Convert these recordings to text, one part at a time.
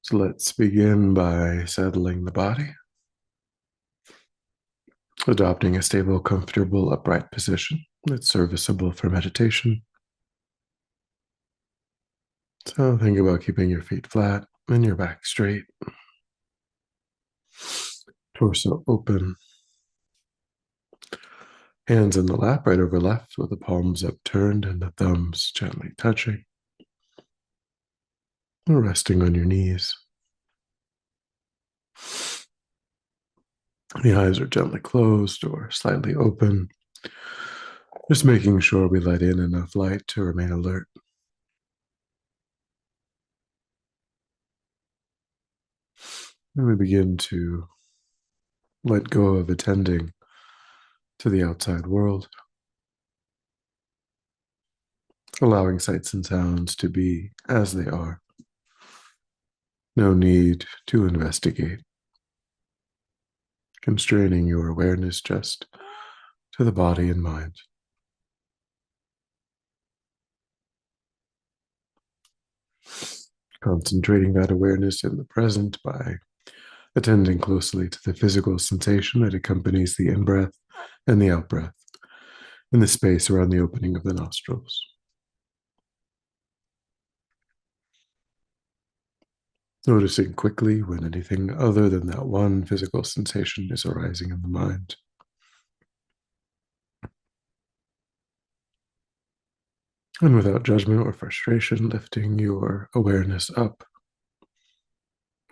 So let's begin by settling the body, adopting a stable, comfortable, upright position that's serviceable for meditation. So think about keeping your feet flat and your back straight, torso open, hands in the lap, right over left, with the palms upturned and the thumbs gently touching, resting on your knees. The eyes are gently closed or slightly open, just making sure we let in enough light to remain alert. And we begin to let go of attending to the outside world, allowing sights and sounds to be as they are. No need to investigate, constraining your awareness just to the body and mind. Concentrating that awareness in the present by attending closely to the physical sensation that accompanies the in breath and the out breath in the space around the opening of the nostrils. Noticing quickly when anything other than that one physical sensation is arising in the mind. And without judgment or frustration, lifting your awareness up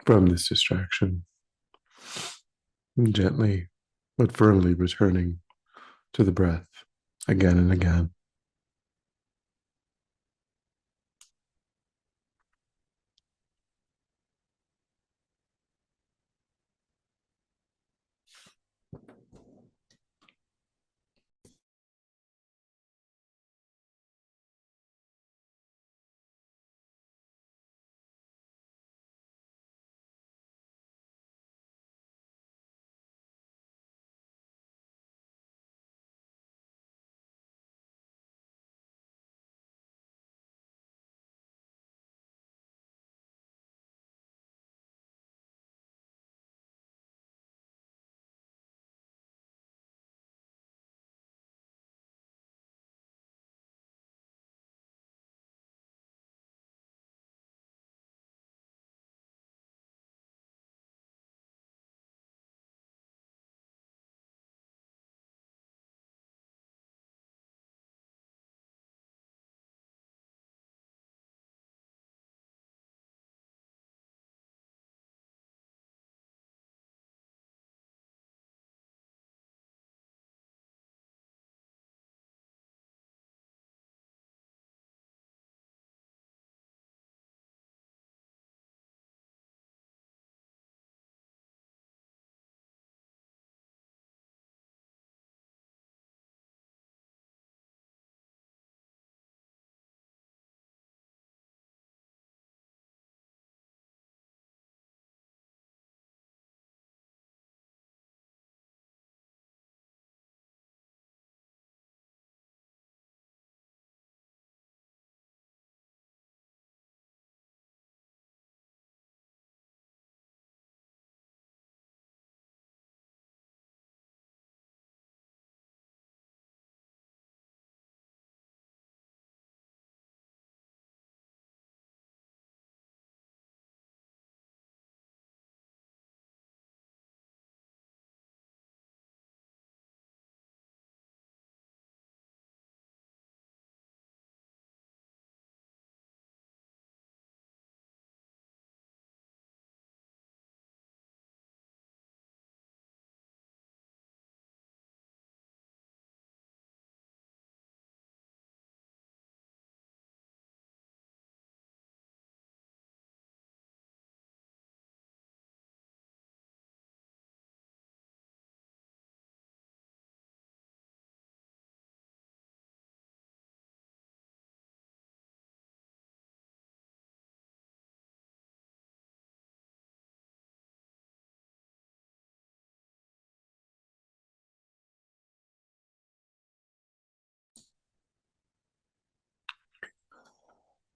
from this distraction, and gently but firmly returning to the breath again and again.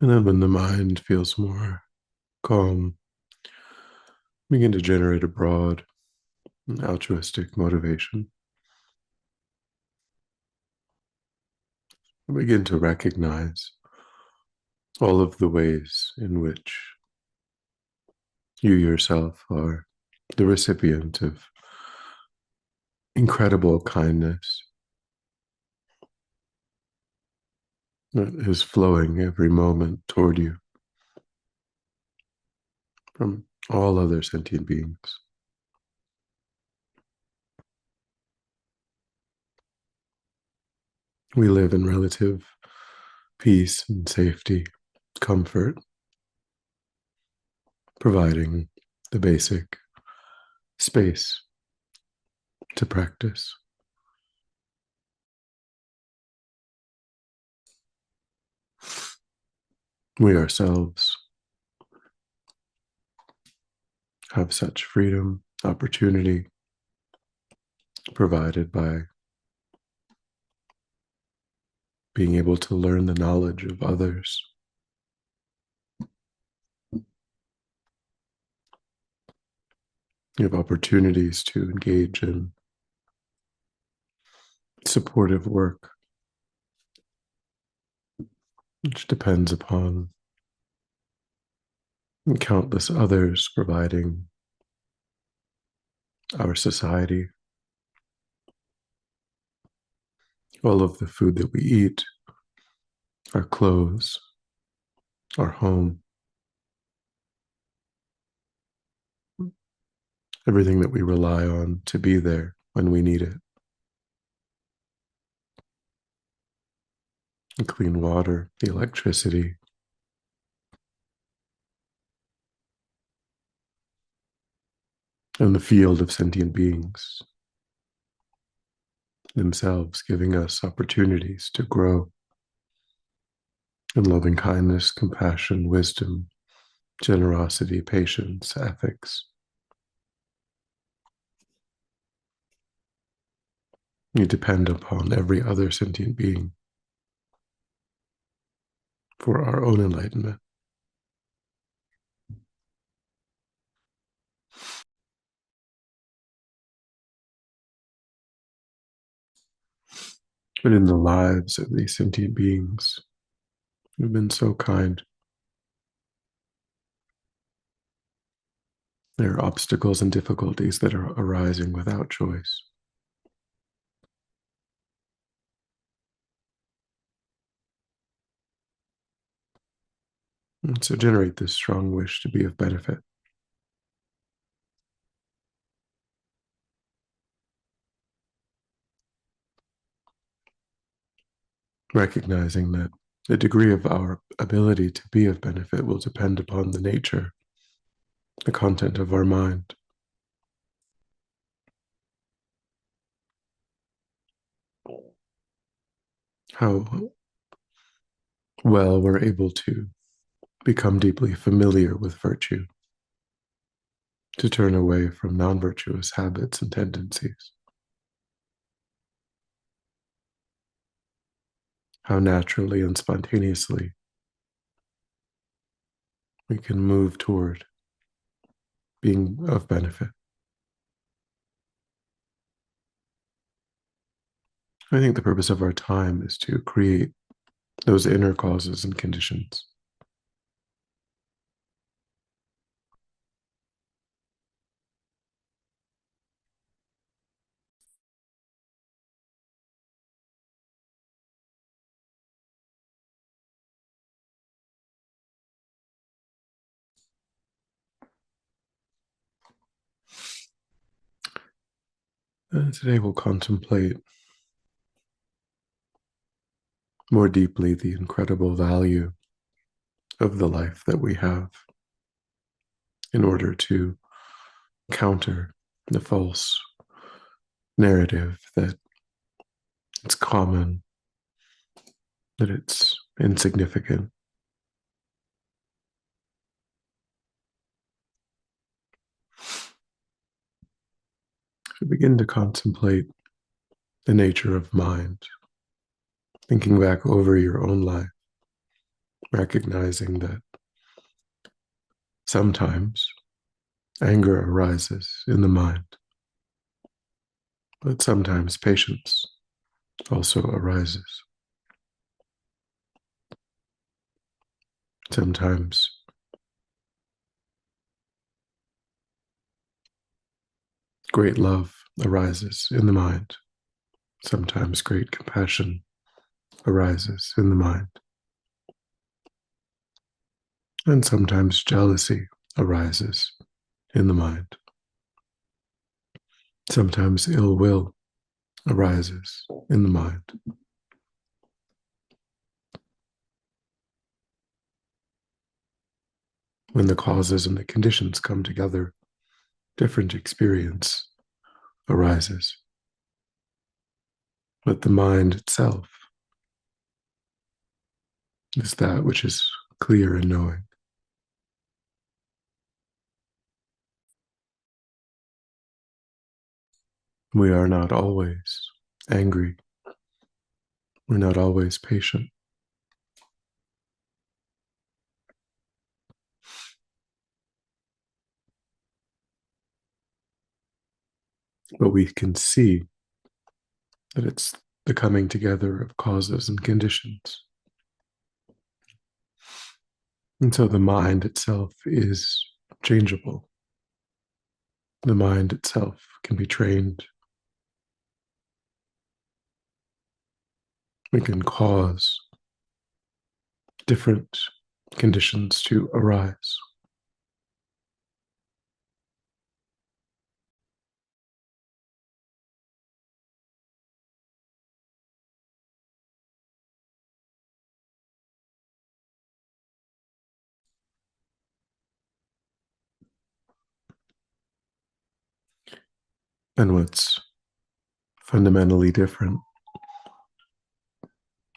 And then when the mind feels more calm, begin to generate a broad and altruistic motivation. Begin to recognize all of the ways in which you yourself are the recipient of incredible kindness that is flowing every moment toward you from all other sentient beings. We live in relative peace and safety, comfort, providing the basic space to practice. We ourselves have such freedom, opportunity provided by being able to learn the knowledge of others. You have opportunities to engage in supportive work, which depends upon countless others providing our society. All of the food that we eat, our clothes, our home, everything that we rely on to be there when we need it. The clean water, the electricity, and the field of sentient beings themselves giving us opportunities to grow in loving kindness, compassion, wisdom, generosity, patience, ethics. We depend upon every other sentient being for our own enlightenment. But in the lives of these sentient beings who've been so kind, there are obstacles and difficulties that are arising without choice. And so generate this strong wish to be of benefit. Recognizing that the degree of our ability to be of benefit will depend upon the nature, the content of our mind. How well we're able to become deeply familiar with virtue, to turn away from non-virtuous habits and tendencies. How naturally and spontaneously we can move toward being of benefit. I think the purpose of our time is to create those inner causes and conditions. And today we'll contemplate more deeply the incredible value of the life that we have in order to counter the false narrative that it's common, that it's insignificant. To begin to contemplate the nature of mind, thinking back over your own life, recognizing that sometimes Anger arises in the mind, but sometimes patience also arises. Sometimes great love arises in the mind. Sometimes great compassion arises in the mind. And sometimes jealousy arises in the mind. Sometimes ill will arises in the mind. When the causes and the conditions come together, different experience arises. But the mind itself is that which is clear in knowing. We are not always angry. We're not always patient. But we can see that it's the coming together of causes and conditions. And so the mind itself is changeable. The mind itself can be trained. We can cause different conditions to arise. And what's fundamentally different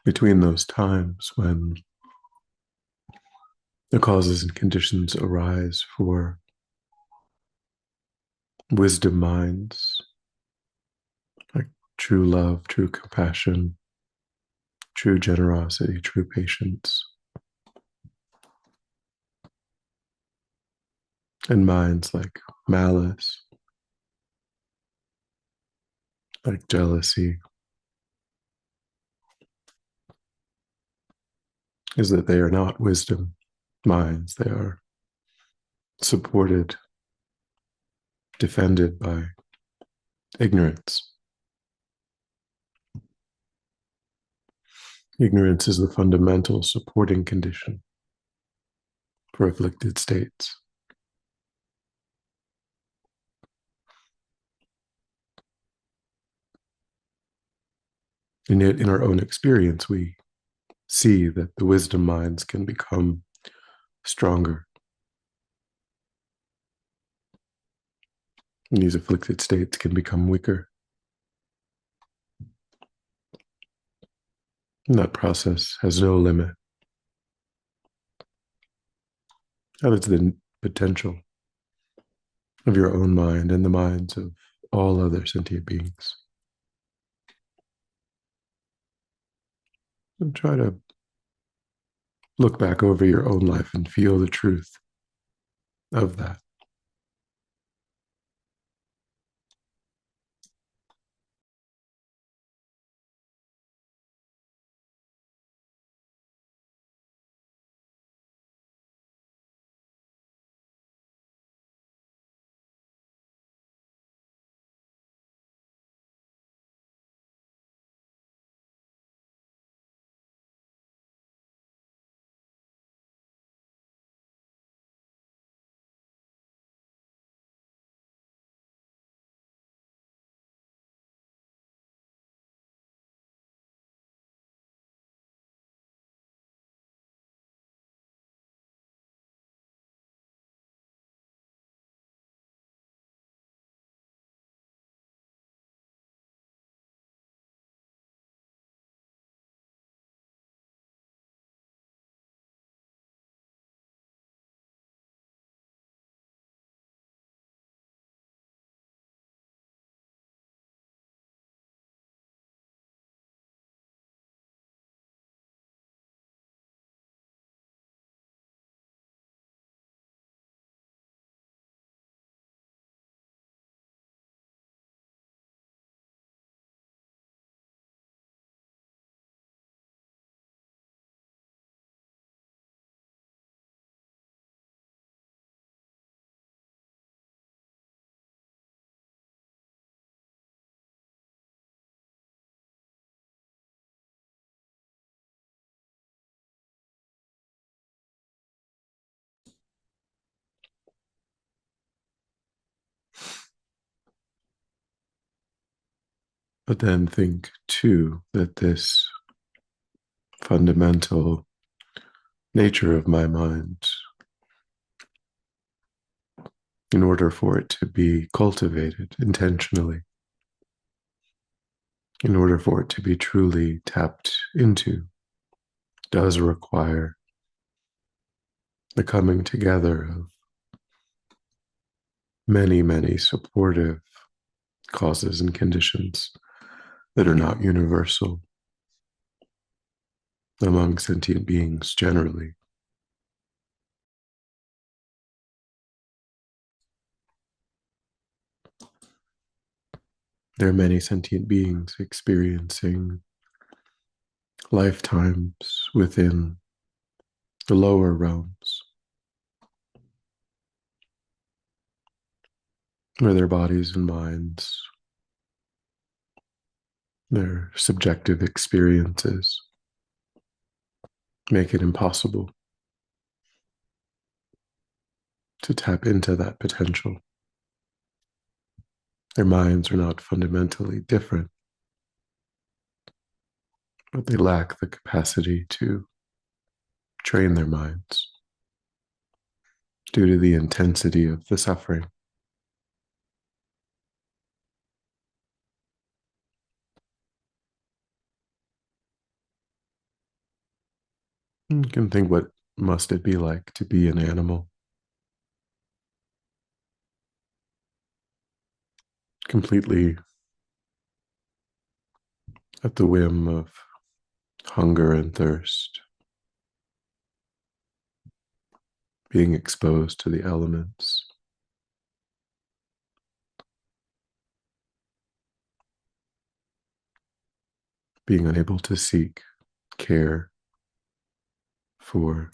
between those times when the causes and conditions arise for wisdom minds, like true love, true compassion, true generosity, true patience, and minds like malice, like jealousy, is that they are not wisdom minds. They are supported, defended by ignorance. Ignorance is the fundamental supporting condition for afflicted states. And yet, in our own experience, we see that the wisdom minds can become stronger. And these afflicted states can become weaker. And that process has no limit. That is the potential of your own mind and the minds of all other sentient beings. And try to look back over your own life and feel the truth of that. But then think too that this fundamental nature of my mind, in order for it to be cultivated intentionally, in order for it to be truly tapped into, does require the coming together of many, many supportive causes and conditions that are not universal among sentient beings generally. There are many sentient beings experiencing lifetimes within the lower realms, where their bodies and minds, their subjective experiences make it impossible to tap into that potential. Their minds are not fundamentally different, but they lack the capacity to train their minds due to the intensity of the suffering. You can think, what must it be like to be an animal, completely at the whim of hunger and thirst, being exposed to the elements, being unable to seek care for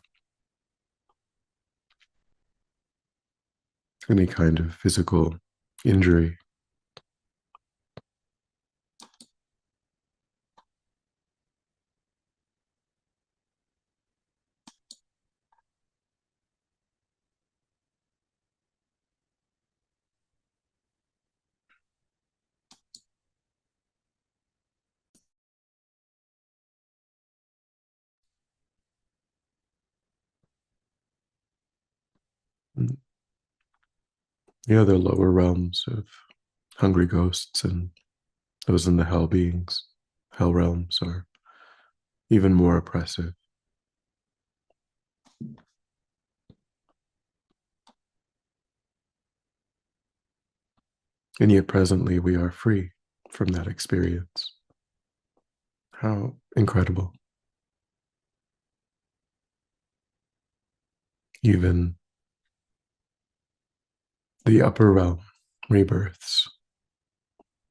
any kind of physical injury. The other lower realms of hungry ghosts and those in the hell beings, hell realms, are even more oppressive. And yet presently we are free from that experience. How incredible. Even the upper realm rebirths,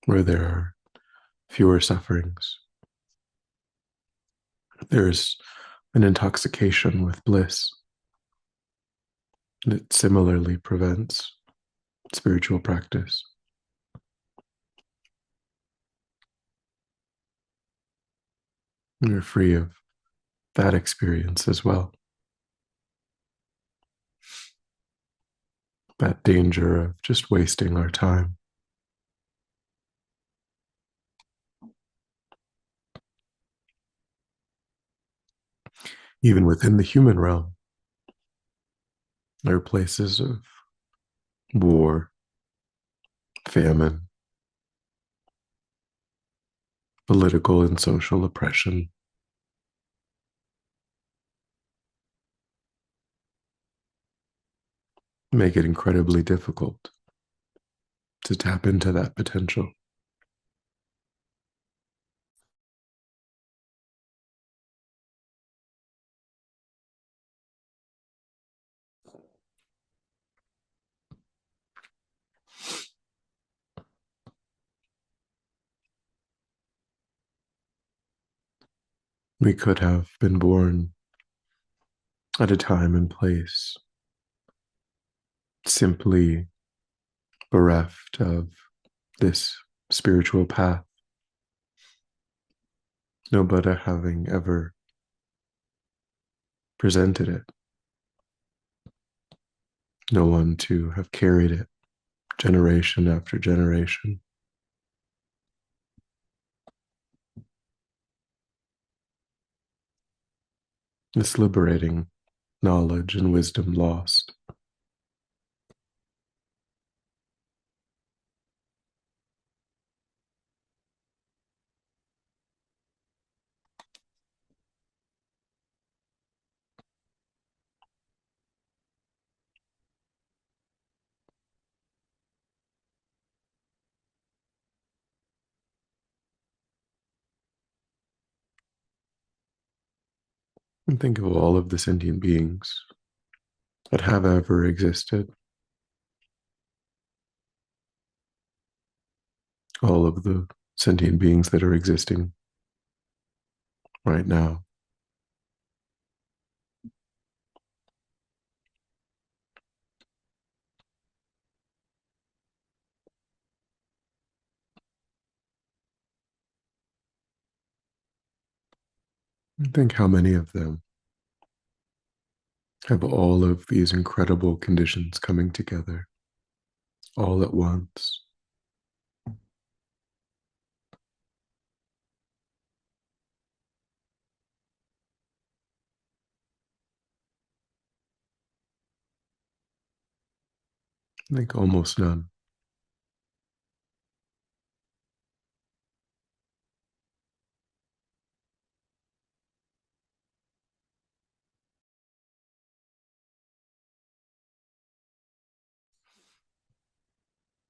where there are fewer sufferings, there's an intoxication with bliss that similarly prevents spiritual practice. We're free of that experience as well. That danger of just wasting our time. Even within the human realm, there are places of war, famine, political and social oppression. Make it incredibly difficult to tap into that potential. We could have been born at a time and place simply bereft of this spiritual path, no Buddha having ever presented it, no one to have carried it generation after generation. this liberating knowledge and wisdom lost. And think of all of the sentient beings that have ever existed, all of the sentient beings that are existing right now. And think how many of them have all of these incredible conditions coming together all at once. I think almost none.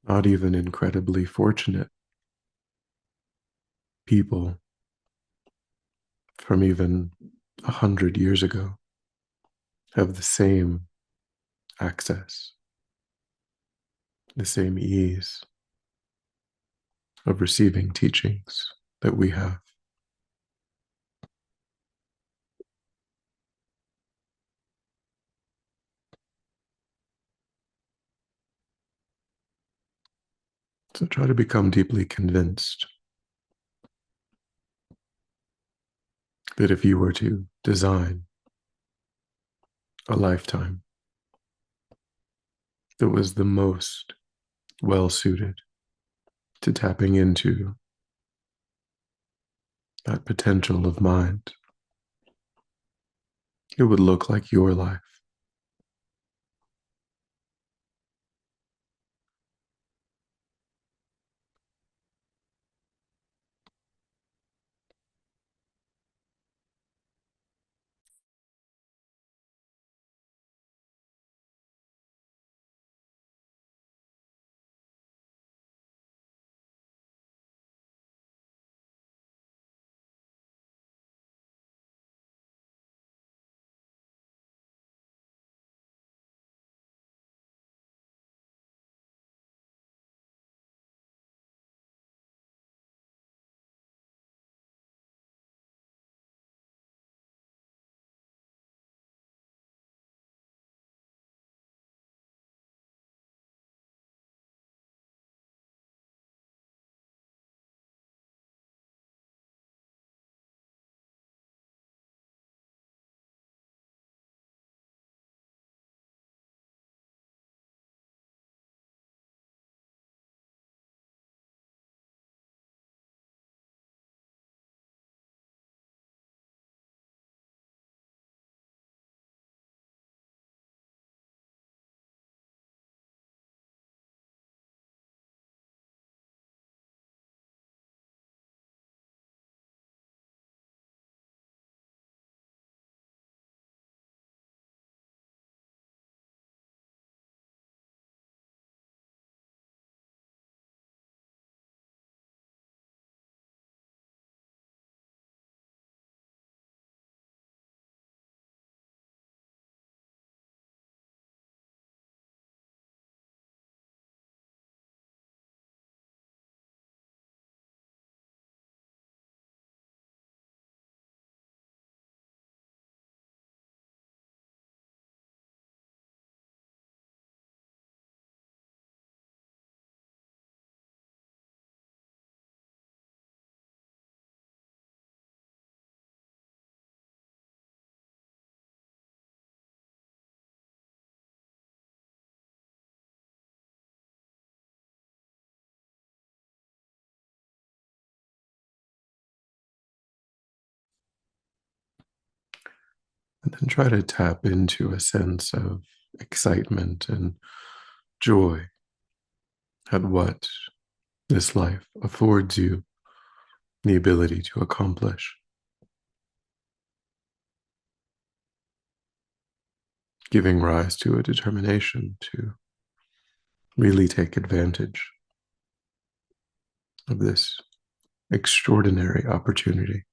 Not even incredibly fortunate people from even 100 years ago have the same access, the same ease of receiving teachings that we have. So try to become deeply convinced that if you were to design a lifetime that was the most well suited to tapping into that potential of mind, it would look like your life. and try to tap into a sense of excitement and joy at what this life affords you the ability to accomplish, giving rise to a determination to really take advantage of this extraordinary opportunity.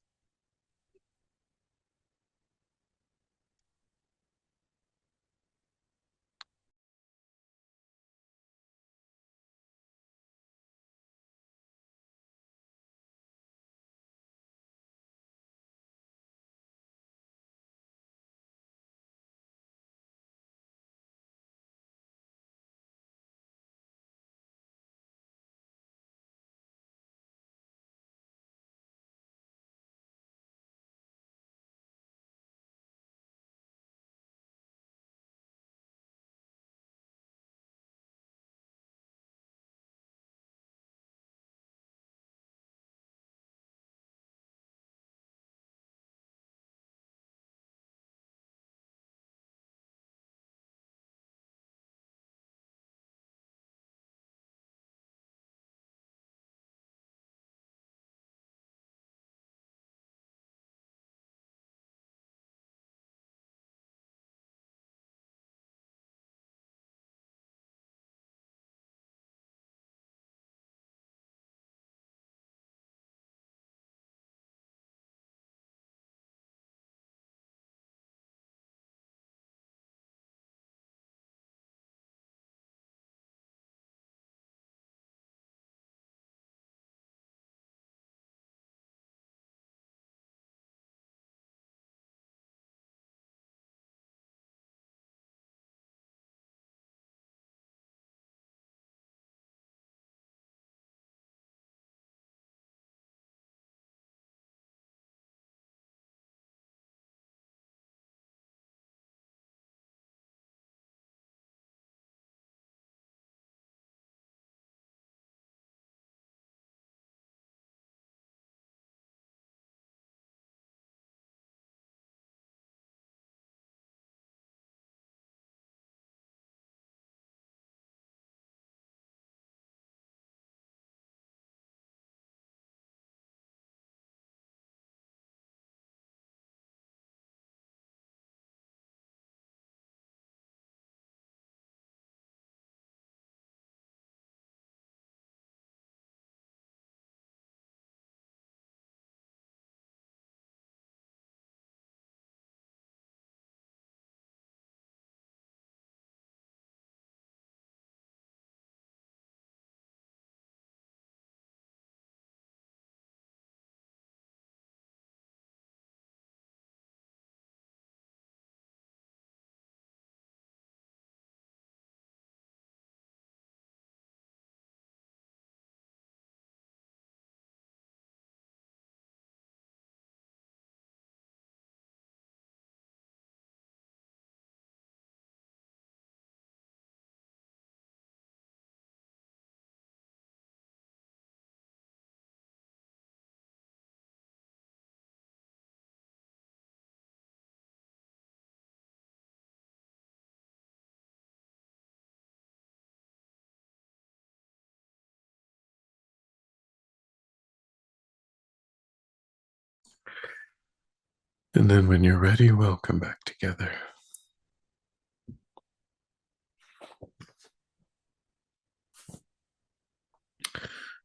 And then when you're ready, we'll come back together.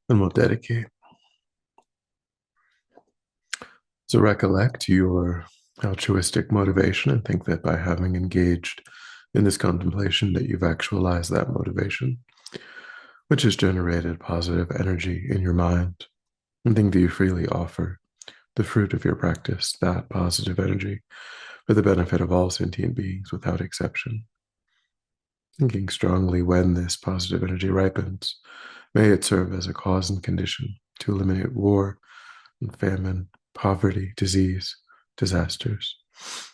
And we'll dedicate. So recollect your altruistic motivation and think that by having engaged in this contemplation that you've actualized that motivation, which has generated positive energy in your mind. And think that you freely offer the fruit of your practice, that positive energy, for the benefit of all sentient beings without exception. Thinking strongly when this positive energy ripens, may it serve as a cause and condition to eliminate war and famine, poverty, disease, disasters,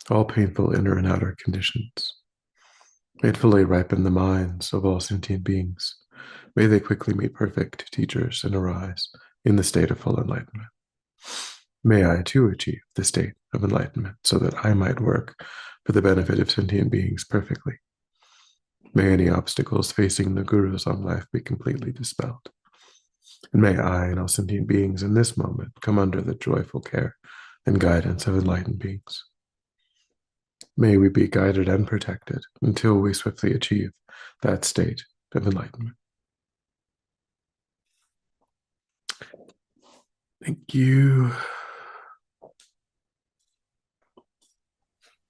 all painful inner and outer conditions. May it fully ripen the minds of all sentient beings. May they quickly meet perfect teachers and arise in the state of full enlightenment. May I too achieve the state of enlightenment so that I might work for the benefit of sentient beings perfectly. May any obstacles facing the Guru's on life be completely dispelled. And may I and all sentient beings in this moment come under the joyful care and guidance of enlightened beings. May we be guided and protected until we swiftly achieve that state of enlightenment. Thank you.